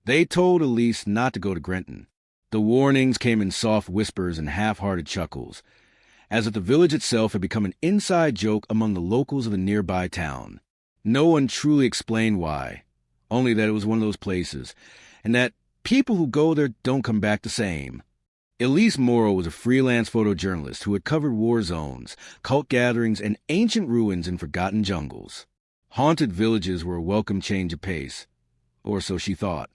They told Elise not to go to Grenton. The warnings came in soft whispers and half-hearted chuckles, as if the village itself had become an inside joke among the locals of the nearby town. No one truly explained why, only that it was one of those places, and that people who go there don't come back the same. Elise Morrow was a freelance photojournalist who had covered war zones, cult gatherings, and ancient ruins in forgotten jungles. Haunted villages were a welcome change of pace, or so she thought.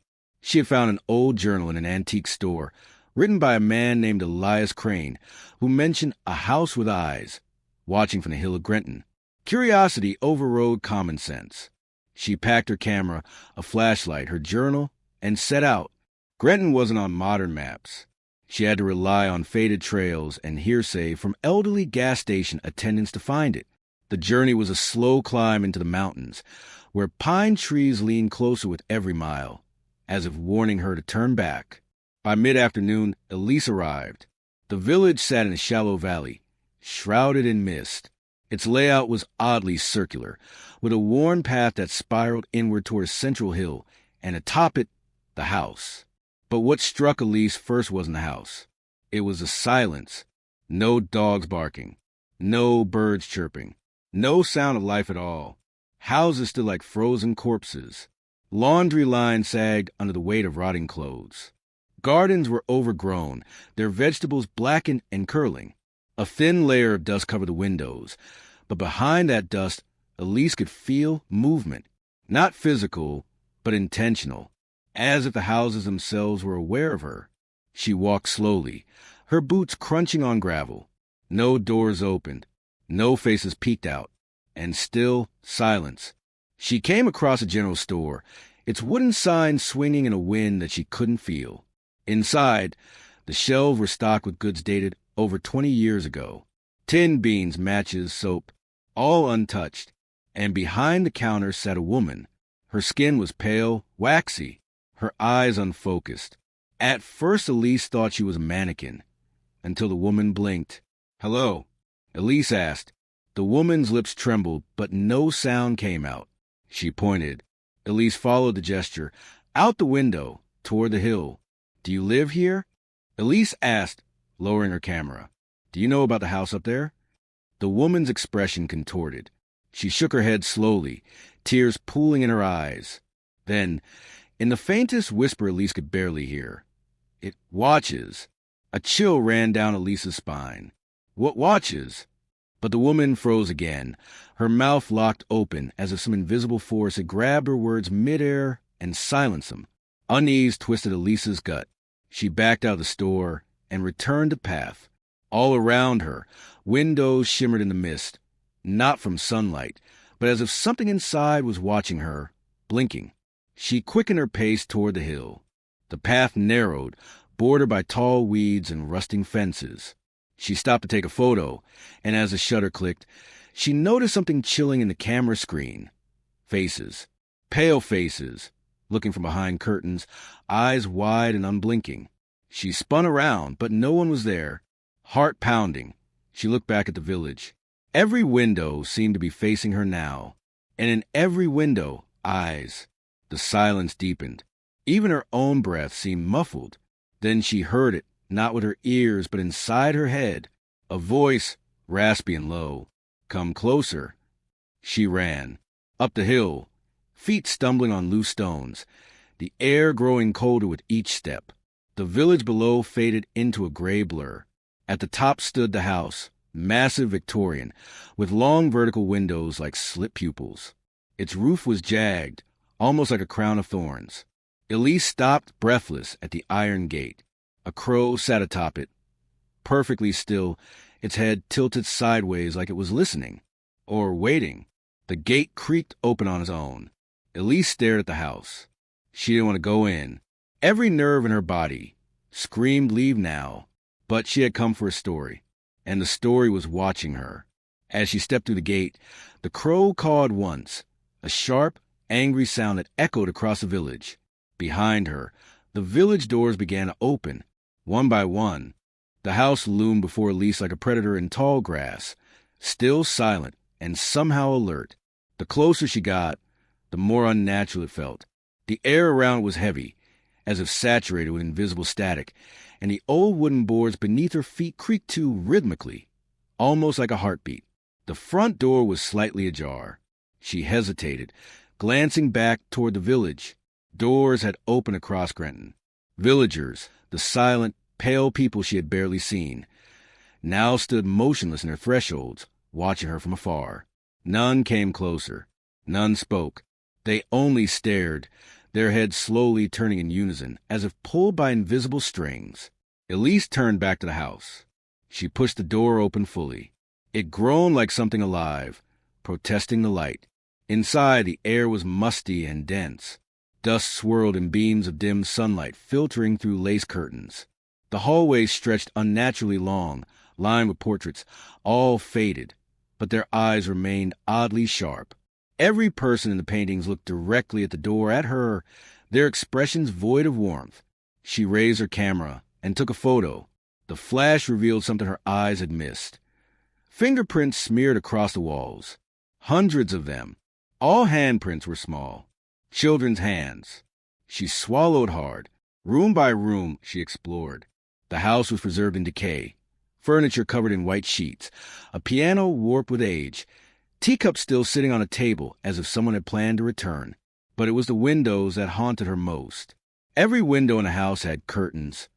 She had found an old journal in an antique store, written by a man named Elias Crane, who mentioned a house with eyes, watching from the hill of Grenton. Curiosity overrode common sense. She packed her camera, a flashlight, her journal, and set out. Grenton wasn't on modern maps. She had to rely on faded trails and hearsay from elderly gas station attendants to find it. The journey was a slow climb into the mountains, where pine trees leaned closer with every mile, as if warning her to turn back. By mid-afternoon, Elise arrived. The village sat in a shallow valley, shrouded in mist. Its layout was oddly circular, with a worn path that spiraled inward toward a central hill, and atop it, the house. But what struck Elise first wasn't the house. It was the silence. No dogs barking. No birds chirping. No sound of life at all. Houses stood like frozen corpses. Laundry lines sagged under the weight of rotting clothes. Gardens were overgrown, their vegetables blackened and curling. A thin layer of dust covered the windows, but behind that dust, Elise could feel movement. Not physical, but intentional, as if the houses themselves were aware of her. She walked slowly, her boots crunching on gravel. No doors opened, no faces peeked out, and still silence. She came across a general store, its wooden sign swinging in a wind that she couldn't feel. Inside, the shelves were stocked with goods dated over 20 years ago. Tin beans, matches, soap, all untouched. And behind the counter sat a woman. Her skin was pale, waxy, her eyes unfocused. At first, Elise thought she was a mannequin, until the woman blinked. "Hello," Elise asked. The woman's lips trembled, but no sound came out. She pointed. Elise followed the gesture, out the window, toward the hill. "Do you live here?" Elise asked, lowering her camera. "Do you know about the house up there?" The woman's expression contorted. She shook her head slowly, tears pooling in her eyes. Then, in the faintest whisper Elise could barely hear, "It watches." A chill ran down Elise's spine. "What watches?" But the woman froze again, her mouth locked open as if some invisible force had grabbed her words midair and silenced them. Unease twisted Elise's gut. She backed out of the store and returned to path. All around her, windows shimmered in the mist, not from sunlight, but as if something inside was watching her, blinking. She quickened her pace toward the hill. The path narrowed, bordered by tall weeds and rusting fences. She stopped to take a photo, and as the shutter clicked, she noticed something chilling in the camera screen. Faces. Pale faces, looking from behind curtains, eyes wide and unblinking. She spun around, but no one was there. Heart pounding, she looked back at the village. Every window seemed to be facing her now, and in every window, eyes. The silence deepened. Even her own breath seemed muffled. Then she heard it, not with her ears, but inside her head. A voice, raspy and low. "Come closer." She ran. Up the hill, feet stumbling on loose stones, the air growing colder with each step. The village below faded into a gray blur. At the top stood the house, massive Victorian, with long vertical windows like slit pupils. Its roof was jagged, almost like a crown of thorns. Elise stopped breathless at the iron gate. A crow sat atop it, perfectly still, its head tilted sideways like it was listening, or waiting. The gate creaked open on its own. Elise stared at the house. She didn't want to go in. Every nerve in her body screamed leave now, but she had come for a story, and the story was watching her. As she stepped through the gate, the crow cawed once, a sharp, angry sound that echoed across the village. Behind her, the village doors began to open, one by one. The house loomed before Elise like a predator in tall grass, still silent and somehow alert. The closer she got, the more unnatural it felt. The air around was heavy, as if saturated with invisible static, and the old wooden boards beneath her feet creaked too rhythmically, almost like a heartbeat. The front door was slightly ajar. She hesitated, glancing back toward the village. Doors had opened across Grenton. Villagers, the silent, pale people she had barely seen, now stood motionless in their thresholds, watching her from afar. None came closer. None spoke. They only stared, their heads slowly turning in unison, as if pulled by invisible strings. Elise turned back to the house. She pushed the door open fully. It groaned like something alive, protesting the light. Inside, the air was musty and dense. Dust swirled in beams of dim sunlight filtering through lace curtains. The hallways stretched unnaturally long, lined with portraits, all faded, but their eyes remained oddly sharp. Every person in the paintings looked directly at the door at her, their expressions void of warmth. She raised her camera and took a photo. The flash revealed something her eyes had missed. Fingerprints smeared across the walls. Hundreds of them. All handprints were small. Children's hands. She swallowed hard. Room by room, she explored. The house was preserved in decay. Furniture covered in white sheets. A piano warped with age. Teacups still sitting on a table as if someone had planned to return. But it was the windows that haunted her most. Every window in the house had curtains.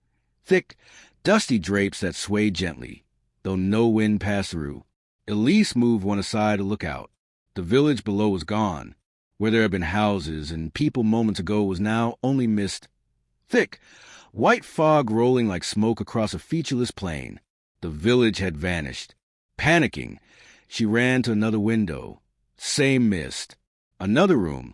Thick, dusty drapes that swayed gently, though no wind passed through. Elise moved one aside to look out. The village below was gone. Where there had been houses and people moments ago was now only mist. Thick, white fog rolling like smoke across a featureless plain. The village had vanished. Panicking, she ran to another window. Same mist. Another room.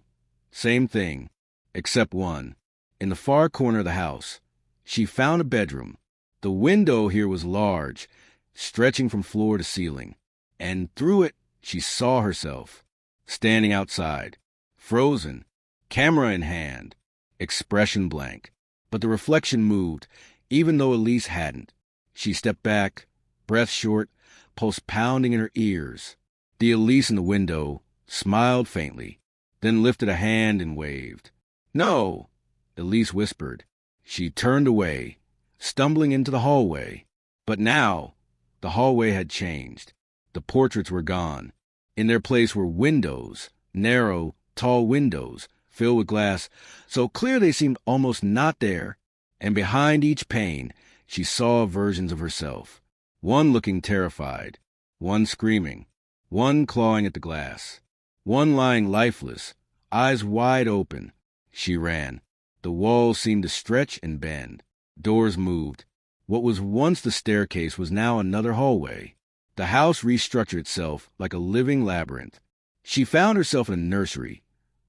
Same thing, except one. In the far corner of the house, she found a bedroom. The window here was large, stretching from floor to ceiling, and through it she saw herself, standing outside. Frozen, camera in hand, expression blank. But the reflection moved, even though Elise hadn't. She stepped back, breath short, pulse pounding in her ears. The Elise in the window smiled faintly, then lifted a hand and waved. "No," Elise whispered. She turned away, stumbling into the hallway. But now, the hallway had changed. The portraits were gone. In their place were windows, narrow, tall windows, filled with glass, so clear they seemed almost not there, and behind each pane she saw versions of herself, one looking terrified, one screaming, one clawing at the glass, one lying lifeless, eyes wide open. She ran. The walls seemed to stretch and bend. Doors moved. What was once the staircase was now another hallway. The house restructured itself like a living labyrinth. She found herself in a nursery,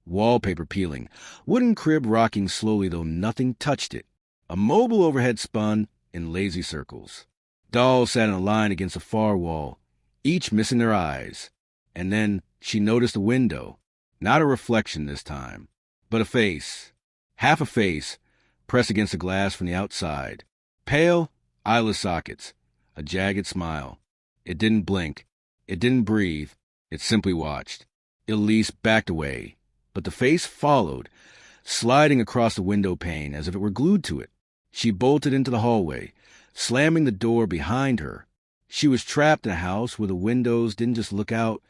wallpaper peeling, wooden crib rocking slowly though nothing touched it. A mobile overhead spun in lazy circles. Dolls sat in a line against a far wall, each missing their eyes. And then she noticed a window, not a reflection this time, but a face, half a face, pressed against the glass from the outside. Pale, eyeless sockets, a jagged smile. It didn't blink. It didn't breathe. It simply watched. Elise backed away, but the face followed, sliding across the window pane as if it were glued to it. She bolted into the hallway, slamming the door behind her. She was trapped in a house where the windows didn't just look out,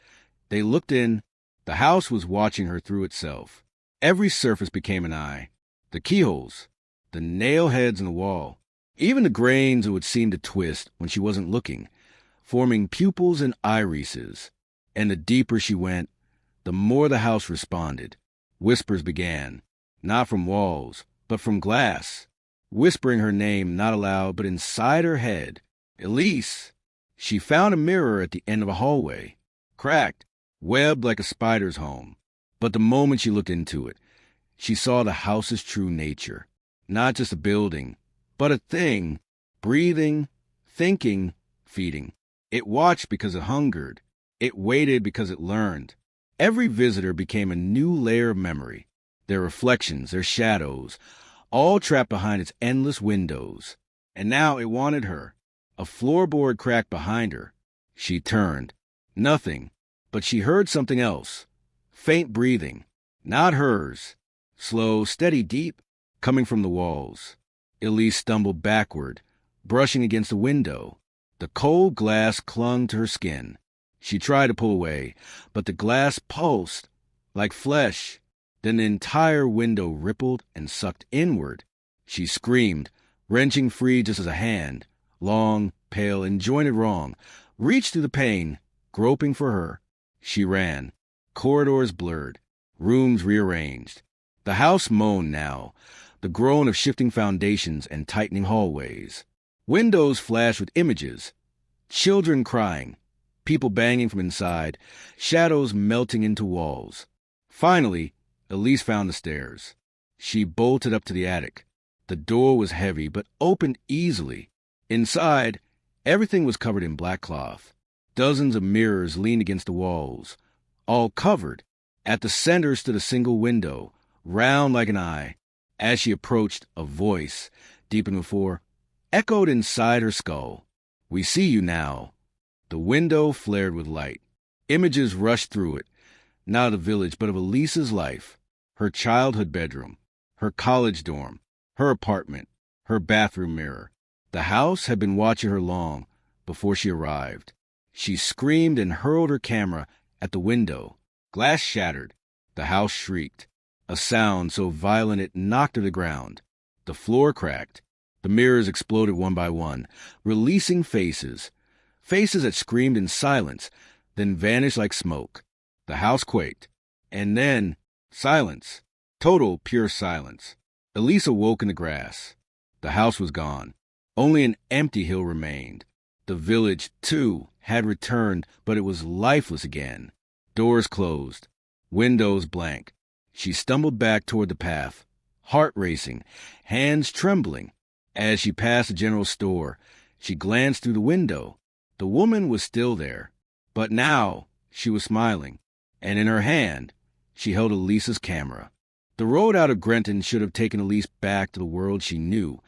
they looked in. The house was watching her through itself. Every surface became an eye. The keyholes, the nail heads in the wall, even the grains that would seem to twist when she wasn't looking, forming pupils and irises. And the deeper she went, the more the house responded. Whispers began, not from walls, but from glass, whispering her name not aloud but inside her head. Elise! She found a mirror at the end of a hallway, cracked, webbed like a spider's home. But the moment she looked into it, she saw the house's true nature. Not just a building, but a thing, breathing, thinking, feeding. It watched because it hungered. It waited because it learned. Every visitor became a new layer of memory. Their reflections, their shadows, all trapped behind its endless windows. And now it wanted her. A floorboard cracked behind her. She turned. Nothing. But she heard something else. Faint breathing. Not hers. Slow, steady, deep. coming from the walls. Elise stumbled backward, brushing against the window. The cold glass clung to her skin. She tried to pull away, but the glass pulsed like flesh. Then the entire window rippled and sucked inward. She screamed, wrenching free just as a hand, long, pale, and jointed wrong, reached through the pane, groping for her. She ran. Corridors blurred, rooms rearranged. The house moaned now, the groan of shifting foundations and tightening hallways. Windows flashed with images, children crying, people banging from inside, shadows melting into walls. Finally, Elise found the stairs. She bolted up to the attic. The door was heavy, but opened easily. Inside, everything was covered in black cloth. Dozens of mirrors leaned against the walls, all covered. At the center stood a single window, round like an eye. As she approached, a voice, deep in before, echoed inside her skull. "We see you now." The window flared with light. Images rushed through it, not of the village, but of Elise's life, her childhood bedroom, her college dorm, her apartment, her bathroom mirror. The house had been watching her long before she arrived. She screamed and hurled her camera at the window. Glass shattered. The house shrieked, a sound so violent it knocked her to the ground. The floor cracked. The mirrors exploded one by one, releasing faces that screamed in silence, then vanished like smoke. The house quaked. And then, silence. Total, pure silence. Elise awoke in the grass. The house was gone. Only an empty hill remained. The village, too, had returned, but it was lifeless again. Doors closed. Windows blank. She stumbled back toward the path, heart racing, hands trembling. As she passed the general store, she glanced through the window. The woman was still there, but now she was smiling, and in her hand she held Elise's camera. The road out of Grenton should have taken Elise back to the world she knew,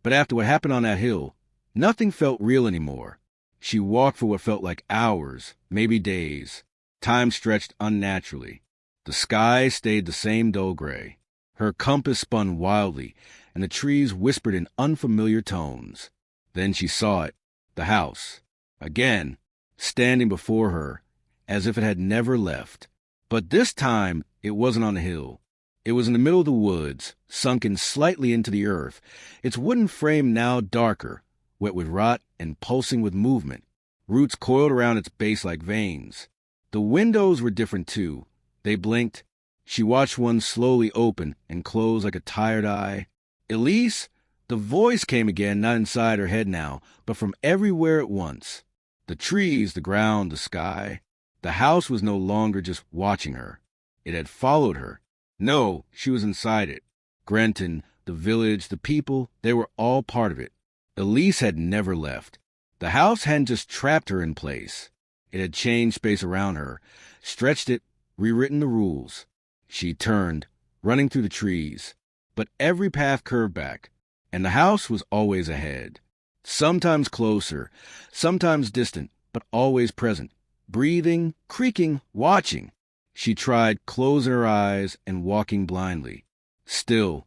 but after what happened on that hill, nothing felt real anymore. She walked for what felt like hours, maybe days. Time stretched unnaturally. The sky stayed the same dull gray. Her compass spun wildly, and the trees whispered in unfamiliar tones. Then she saw it, the house, again, standing before her, as if it had never left. But this time, it wasn't on the hill. It was in the middle of the woods, sunken slightly into the earth, its wooden frame now darker, wet with rot and pulsing with movement, roots coiled around its base like veins. The windows were different, too. They blinked. She watched one slowly open and close like a tired eye. "Elise?" The voice came again, not inside her head now, but from everywhere at once. The trees, the ground, the sky. The house was no longer just watching her. It had followed her. No, she was inside it. Grenton, the village, the people, they were all part of it. Elise had never left. The house hadn't just trapped her in place. It had changed space around her, stretched it, rewritten the rules. She turned, running through the trees. But every path curved back, and the house was always ahead. Sometimes closer, sometimes distant, but always present. Breathing, creaking, watching. She tried closing her eyes and walking blindly. Still,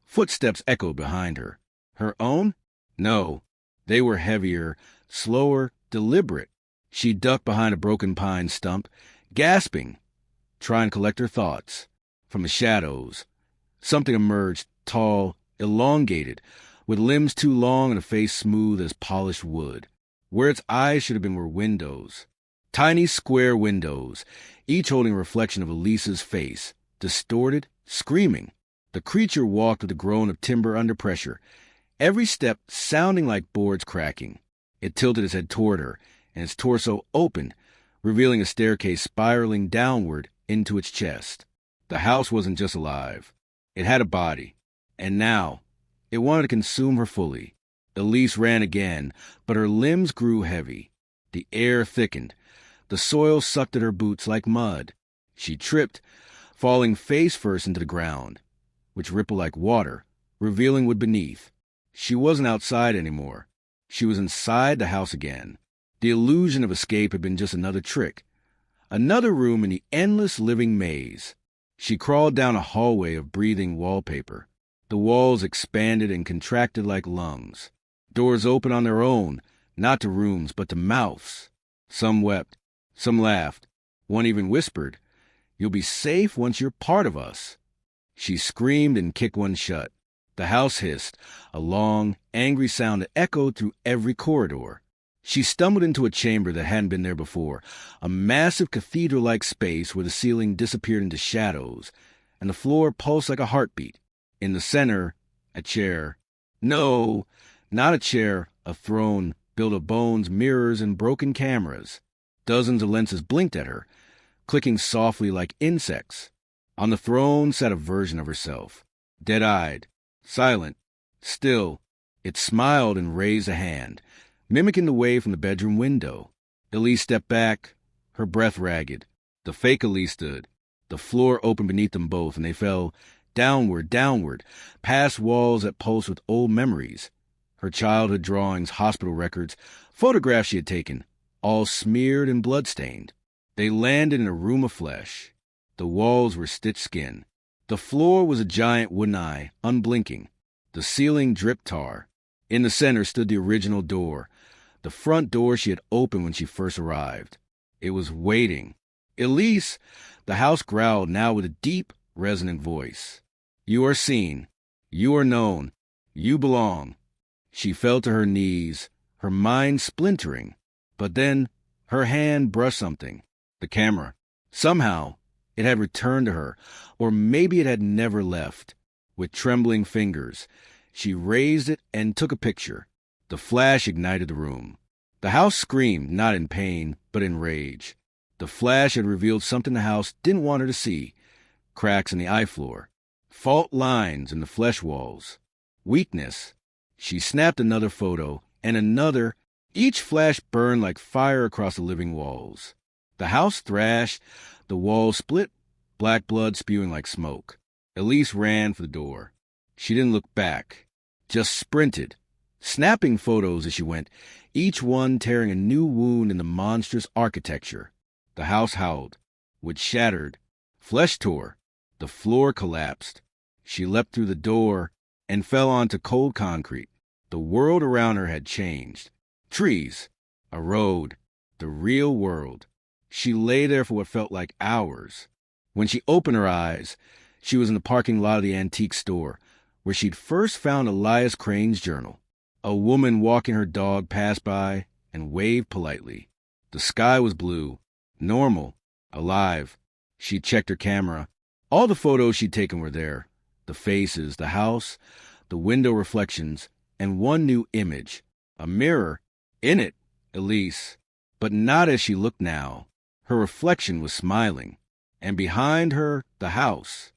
footsteps echoed behind her. Her own? No. They were heavier, slower, deliberate. She ducked behind a broken pine stump, gasping, trying to collect her thoughts. From the shadows, something emerged, tall, elongated, with limbs too long and a face smooth as polished wood. Where its eyes should have been were windows. Tiny square windows, each holding a reflection of Elise's face, distorted, screaming. The creature walked with a groan of timber under pressure, every step sounding like boards cracking. It tilted its head toward her, and its torso opened, revealing a staircase spiraling downward into its chest. The house wasn't just alive. It had a body, and now it wanted to consume her fully. Elise ran again, but her limbs grew heavy. The air thickened. The soil sucked at her boots like mud. She tripped, falling face first into the ground, which rippled like water, revealing wood beneath. She wasn't outside anymore. She was inside the house again. The illusion of escape had been just another trick. Another room in the endless living maze. She crawled down a hallway of breathing wallpaper. The walls expanded and contracted like lungs. Doors opened on their own, not to rooms, but to mouths. Some wept, some laughed. One even whispered, "You'll be safe once you're part of us." She screamed and kicked one shut. The house hissed, a long, angry sound that echoed through every corridor. She stumbled into a chamber that hadn't been there before, a massive cathedral-like space where the ceiling disappeared into shadows, and the floor pulsed like a heartbeat. In the center, a chair. No, not a chair, a throne built of bones, mirrors, and broken cameras. Dozens of lenses blinked at her, clicking softly like insects. On the throne sat a version of herself, dead-eyed, silent, still. It smiled and raised a hand, mimicking the wave from the bedroom window. Elise stepped back, her breath ragged. The fake Elise stood. The floor opened beneath them both, and they fell downward, past walls that pulsed with old memories. Her childhood drawings, hospital records, photographs she had taken, all smeared and blood-stained. They landed in a room of flesh. The walls were stitched skin. The floor was a giant wooden eye, unblinking. The ceiling dripped tar. In the center stood the original door, the front door she had opened when she first arrived. It was waiting. "Elise!" The house growled, now with a deep, resonant voice. "You are seen. You are known. You belong." She fell to her knees, her mind splintering. But then her hand brushed something. The camera. Somehow, it had returned to her, or maybe it had never left. With trembling fingers, she raised it and took a picture. The flash ignited the room. The house screamed, not in pain, but in rage. The flash had revealed something the house didn't want her to see. Cracks in the eye floor. Fault lines in the flesh walls. Weakness. She snapped another photo, and another. Each flash burned like fire across the living walls. The house thrashed. The walls split, black blood spewing like smoke. Elise ran for the door. She didn't look back, just sprinted, snapping photos as she went, each one tearing a new wound in the monstrous architecture. The house howled, wood shattered, flesh tore, the floor collapsed. She leapt through the door and fell onto cold concrete. The world around her had changed. Trees, a road, the real world. She lay there for what felt like hours. When she opened her eyes, she was in the parking lot of the antique store, where she'd first found Elias Crane's journal. A woman walking her dog passed by and waved politely. The sky was blue, normal, alive. She checked her camera. All the photos she'd taken were there. The faces, the house, the window reflections, and one new image. A mirror. In it, Elise. But not as she looked now. Her reflection was smiling. And behind her, the house.